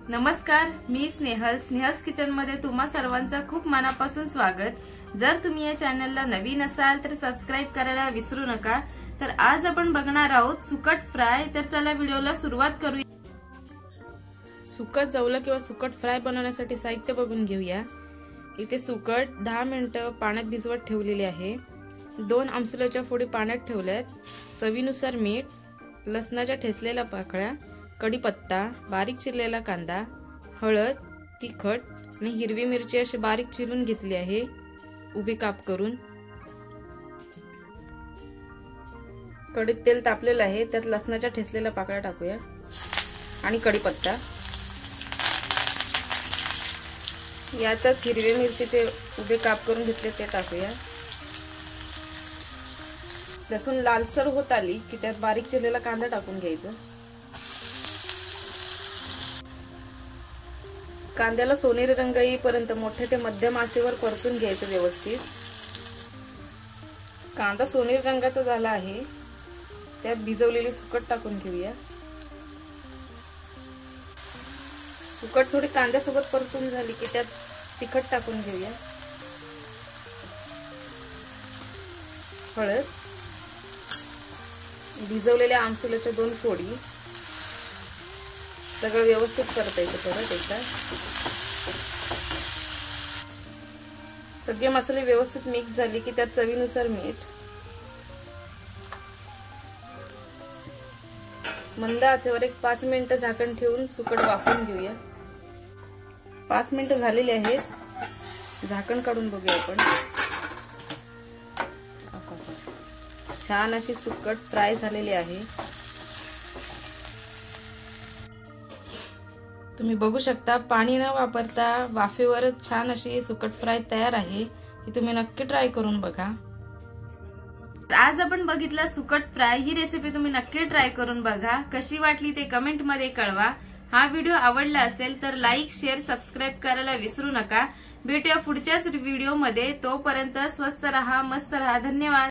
नमस्कार, मी स्नेहल्स किचन मध्ये तुम्हा सर्वांचं खूप मनापासून स्वागत। जर तुम्ही या चॅनलला नवीन असाल तर सबस्क्राइब करायला विसरू नका। तर आज आपण बघणार आहोत सुकट फ्राय। तर चला व्हिडिओला सुरुवात करूया। सुकट जवलं किंवा सुकट फ्राय बनवण्यासाठी साहित्य बघून घेऊया। इथे सुकट 10 मिनिटे पाण्यात भिजवत ठेवलेली आहे। 2 आमसुलाच्या फोडी पाण्यात ठेवल्यात। चवीनुसार मीठ, लसणाच्या ठेचलेल्या पाकळ्या, कढीपत्ता, बारीक चिरलेला कांदा, हळद, तिखट आणि हिरवी मिरची अशी बारीक चिरून घेतली आहे उभी काप करून। कढईत तेल तापलेलं आहे, त्यात लसणाच्या ठेचलेल्या पाकळ्या टाकूया आणि कढीपत्ता। यातच हिरवी मिरचीचे उभे काप करून घेतले ते टाकूया। लसूण लालसर होत आली की त्यात बारीक चिरलेला कांदा टाकून घ्यायचा। कांद्याला सोनेरी रंग येईपर्यंत मोठ्या ते मध्यम आचेवर परतून घ्यायचं व्यवस्थित। कांदा सोनेरी रंगाचा झाला आहे, त्यात भिजवलेली सुकट टाकून घेऊया। सुकट थोडी कांद्यासोबत परतून झाली की त्यात तिखट टाकून घेऊया, हळद, भिजवलेल्या आमसुलाच्या 2 फोडी, सगळं व्यवस्थित परतायचं परत एकदा। सगळे मसाले व्यवस्थित मिक्स झाले की त्यात चवीनुसार मीठ, मंद आचेवर 5 मिनिटे झाकण ठेवून सुकट वाफवून घेऊया। 5 मिनिटे झालेली आहेत, झाकण काढून बघूया आपण। छान अशी सुकट फ्राय झालेली आहे। तुम्ही बघू शकता, पाणी न वापरता वाफेवरच छान अशी सुकट फ्राय तयार आहे। ही तुम्ही नक्की ट्राय करून बघा। आज आपण बघितलं सुकट फ्राय। ही रेसिपी तुम्ही नक्की ट्राय करून बघा। कशी वाटली ते कमेंट मध्ये कळवा। हा व्हिडिओ आवडला असेल तर लाईक, शेअर, सबस्क्राइब करायला विसरू नका। भेटूया पुढच्याच व्हिडिओ मध्ये। तोपर्यंत स्वस्त रहा, मस्त रहा। धन्यवाद।